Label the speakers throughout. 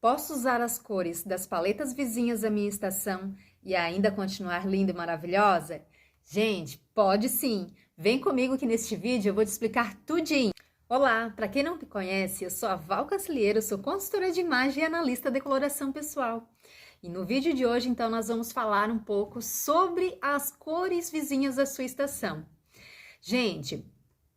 Speaker 1: Posso usar as cores das paletas vizinhas da minha estação e ainda continuar linda e maravilhosa? Gente, pode sim! Vem comigo que neste vídeo eu vou te explicar tudinho. Olá, para quem não me conhece, eu sou a Val Cacilheiro, sou consultora de imagem e analista de coloração pessoal. E no vídeo de hoje, então, nós vamos falar um pouco sobre as cores vizinhas da sua estação. Gente,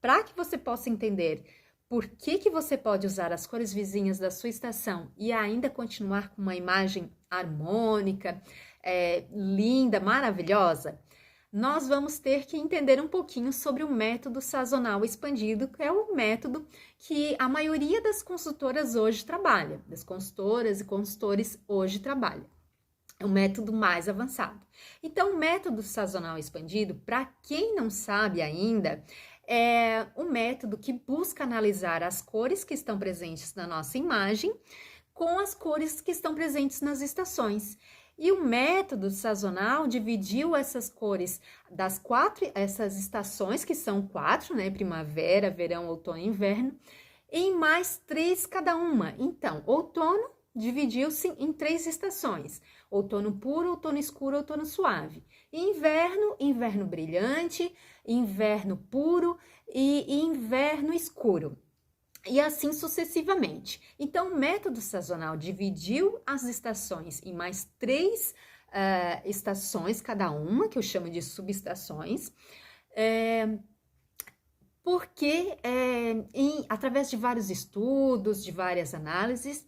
Speaker 1: para que você possa entender por que você pode usar as cores vizinhas da sua estação e ainda continuar com uma imagem harmônica, linda, maravilhosa, nós vamos ter que entender um pouquinho sobre o método sazonal expandido, que é o método que a maioria das consultoras hoje trabalha, das consultoras e consultores hoje trabalham. É o método mais avançado. Então, o método sazonal expandido, para quem não sabe ainda, é um método que busca analisar as cores que estão presentes na nossa imagem com as cores que estão presentes nas estações. E o método sazonal dividiu essas cores essas estações, que são quatro, né? Primavera, verão, outono e inverno, em mais três cada uma. Então, outono dividiu-se em três estações: outono puro, outono escuro, outono suave. Inverno, inverno brilhante, inverno puro e inverno escuro. E assim sucessivamente. Então, o método sazonal dividiu as estações em mais três estações, cada uma, que eu chamo de subestações, porque através de vários estudos, de várias análises,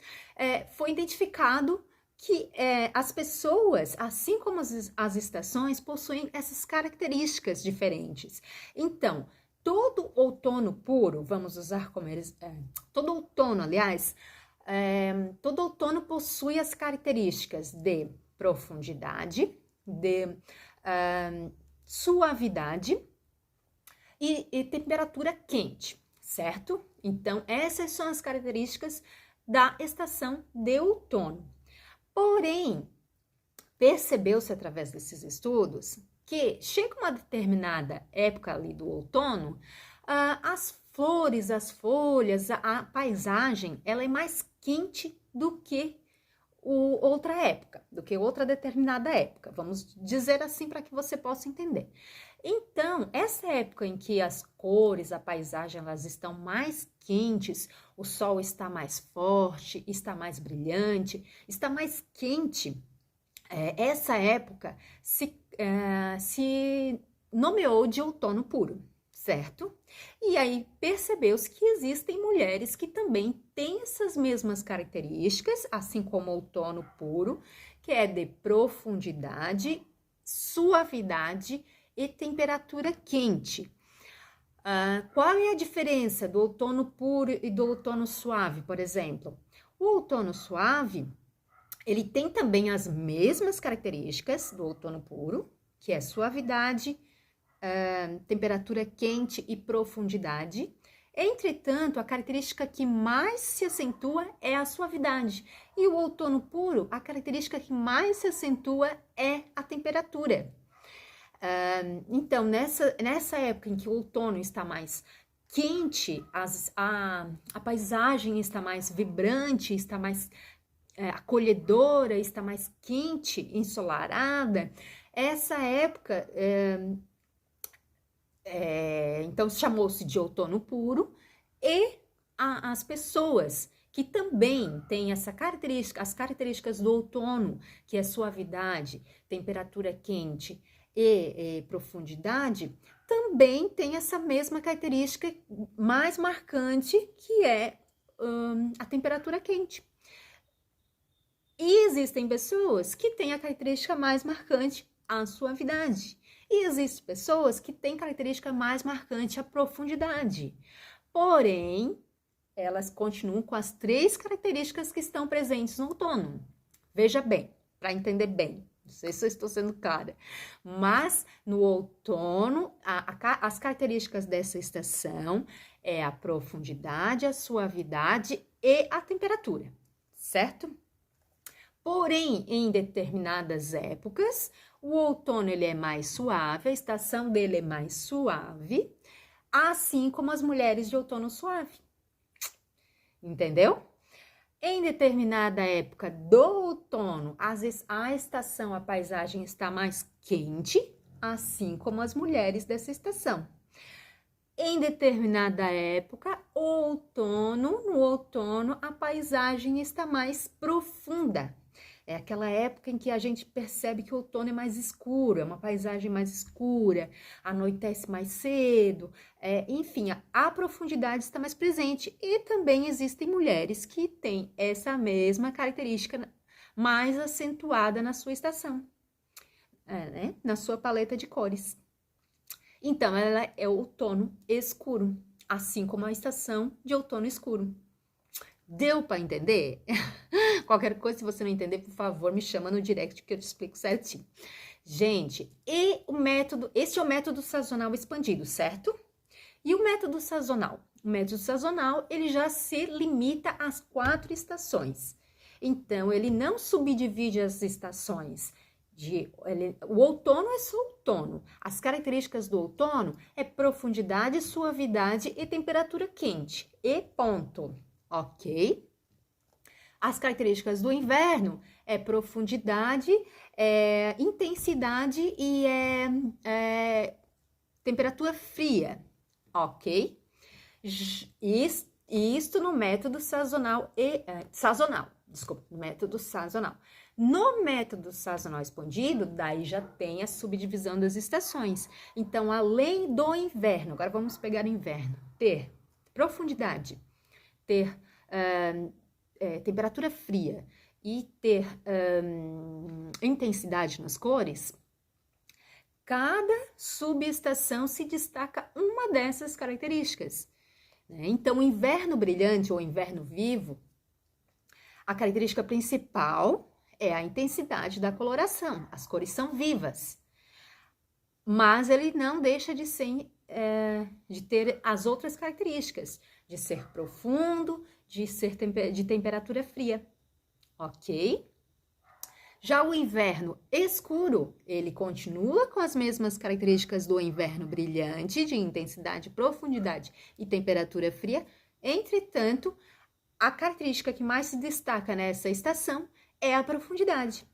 Speaker 1: foi identificado que as pessoas, assim como as estações, possuem essas características diferentes. Então, todo outono puro, vamos usar como eles... todo outono, aliás, todo outono possui as características de profundidade, de suavidade, e temperatura quente, certo? Então, essas são as características da estação de outono. Porém, percebeu-se através desses estudos que chega uma determinada época ali do outono, as flores, as folhas, a paisagem, ela é mais quente do que outra época, do que outra determinada época. Vamos dizer assim para que você possa entender. Então, essa época em que as cores, a paisagem, elas estão mais quentes, o sol está mais forte, está mais brilhante, está mais quente, essa época se nomeou de outono puro, certo? E aí percebeu-se que existem mulheres que também têm essas mesmas características, assim como o outono puro, que é de profundidade, suavidade e temperatura quente. Qual é a diferença do outono puro e do outono suave, por exemplo? O outono suave, ele tem também as mesmas características do outono puro, que é suavidade, temperatura quente e profundidade. Entretanto, a característica que mais se acentua é a suavidade. E o outono puro, a característica que mais se acentua é a temperatura. Então, nessa época em que o outono está mais quente, a paisagem está mais vibrante, está mais acolhedora, está mais quente, ensolarada, essa época, então, chamou-se de outono puro, e as pessoas que também têm essa característica, as características do outono, que é suavidade, temperatura quente e profundidade, também tem essa mesma característica mais marcante, que é a temperatura quente. E existem pessoas que têm a característica mais marcante, a suavidade. E existem pessoas que têm característica mais marcante, a profundidade. Porém, elas continuam com as três características que estão presentes no outono. Veja bem, para entender bem. Não sei se eu estou sendo clara. Mas no outono, as características dessa estação é a profundidade, a suavidade e a temperatura, certo? Porém, em determinadas épocas, o outono ele é mais suave, a estação dele é mais suave, assim como as mulheres de outono suave. Entendeu? Em determinada época do outono, a estação, a paisagem está mais quente, assim como as mulheres dessa estação. Em determinada época, no outono, a paisagem está mais profunda. É aquela época em que a gente percebe que o outono é mais escuro, é uma paisagem mais escura, anoitece mais cedo, enfim, a profundidade está mais presente. E também existem mulheres que têm essa mesma característica mais acentuada na sua estação, né? Na sua paleta de cores. Então, ela é o outono escuro, assim como a estação de outono escuro. Deu para entender? Qualquer coisa, se você não entender, por favor, me chama no direct que eu te explico certinho. Gente, esse é o método sazonal expandido, certo? E o método sazonal? O método sazonal, ele já se limita às 4 estações. Então, ele não subdivide as estações. O outono é só outono. As características do outono é profundidade, suavidade e temperatura quente. E ponto. Ok? As características do inverno é profundidade, intensidade e temperatura fria. Ok? Isto no método sazonal no método sazonal. No método sazonal expandido, daí já tem a subdivisão das estações. Então, além do inverno, agora vamos pegar o inverno, ter profundidade, ter temperatura fria e ter intensidade nas cores, cada subestação se destaca uma dessas características. Então, o inverno brilhante ou inverno vivo, a característica principal é a intensidade da coloração. As cores são vivas, mas ele não deixa de ter as outras características, de ser profundo, de temperatura fria, ok? Já o inverno escuro, ele continua com as mesmas características do inverno brilhante, de intensidade, profundidade e temperatura fria. Entretanto, a característica que mais se destaca nessa estação é a profundidade.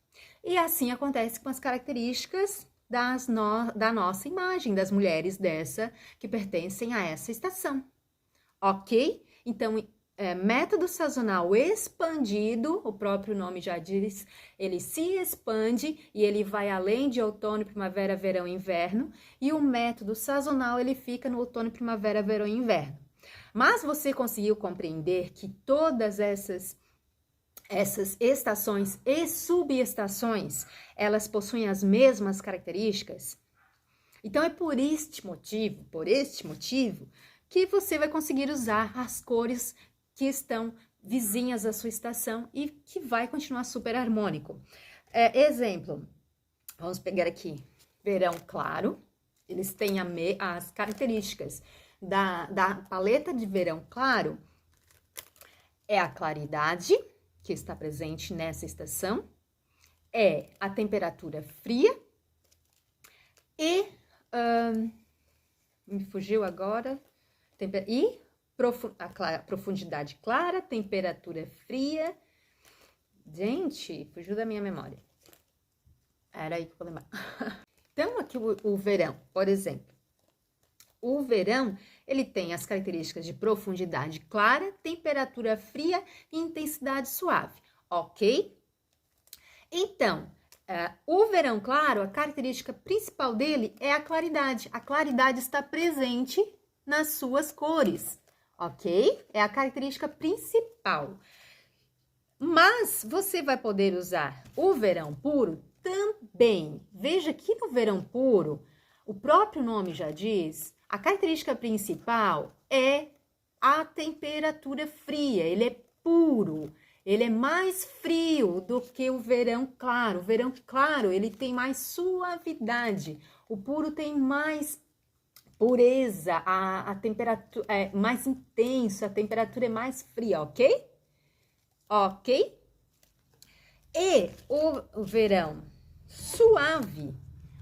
Speaker 1: E assim acontece com as características da nossa imagem, das mulheres que pertencem a essa estação. Ok? Então, método sazonal expandido, o próprio nome já diz, ele se expande e ele vai além de outono, primavera, verão e inverno. E o método sazonal, ele fica no outono, primavera, verão e inverno. Mas você conseguiu compreender que todas essas estações e subestações, elas possuem as mesmas características? Então, é por este motivo, que você vai conseguir usar as cores que estão vizinhas à sua estação e que vai continuar super harmônico. Exemplo, vamos pegar aqui, verão claro, eles têm as características da paleta de verão claro, é a claridade, que está presente nessa estação, é a temperatura fria e, me fugiu agora, a profundidade clara, temperatura fria. Gente, fugiu da minha memória. Era aí que eu vou lembrar. Então, aqui o verão, por exemplo. O verão, ele tem as características de profundidade clara, temperatura fria e intensidade suave, ok? Então, o verão claro, a característica principal dele é a claridade. A claridade está presente nas suas cores, ok? É a característica principal. Mas você vai poder usar o verão puro também. Veja que no verão puro, o próprio nome já diz, a característica principal é a temperatura fria, ele é puro, ele é mais frio do que o verão claro. O verão claro, ele tem mais suavidade, o puro tem mais pureza, a temperatura é mais intensa, a temperatura é mais fria, ok? Ok? E o verão suave,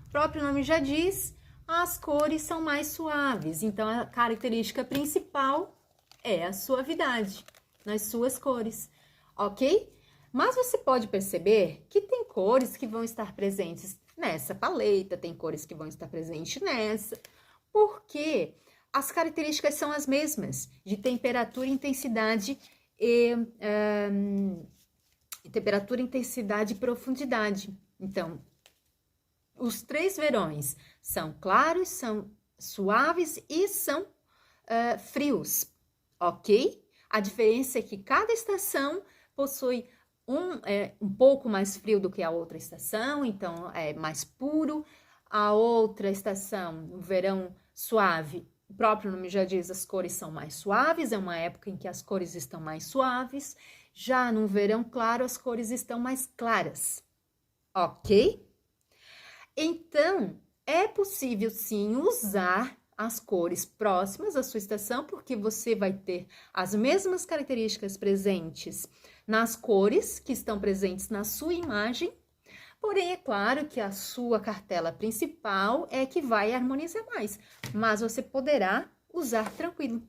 Speaker 1: o próprio nome já diz, as cores são mais suaves, então a característica principal é a suavidade nas suas cores. ok? Mas você pode perceber que tem cores que vão estar presentes nessa paleta, tem cores que vão estar presentes nessa, porque as características são as mesmas, de temperatura, intensidade intensidade e profundidade. Então, os 3 verões são claros, são suaves e são frios, ok? A diferença é que cada estação possui um pouco mais frio do que a outra estação, então é mais puro. A outra estação, o verão suave, o próprio nome já diz, as cores são mais suaves, é uma época em que as cores estão mais suaves. Já no verão claro, as cores estão mais claras, ok? Então, é possível sim usar as cores próximas à sua estação, porque você vai ter as mesmas características presentes nas cores que estão presentes na sua imagem, porém é claro que a sua cartela principal é que vai harmonizar mais, mas você poderá usar tranquilo.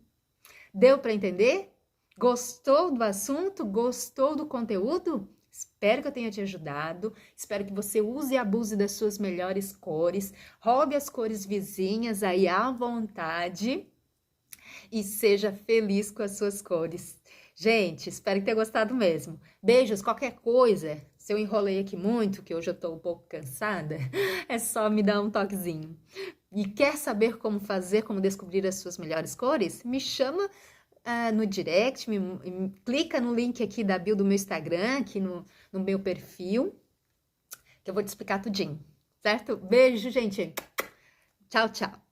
Speaker 1: Deu para entender? Gostou do assunto? Gostou do conteúdo? Espero que eu tenha te ajudado, espero que você use e abuse das suas melhores cores, roube as cores vizinhas aí à vontade e seja feliz com as suas cores. Gente, espero que tenha gostado mesmo. Beijos, qualquer coisa, se eu enrolei aqui muito, que hoje eu tô um pouco cansada, é só me dar um toquezinho. E quer saber como fazer, como descobrir as suas melhores cores? Me chama no direct, clica no link aqui da bio do meu Instagram, aqui no meu perfil, que eu vou te explicar tudinho, certo? Beijo, gente! Tchau, tchau!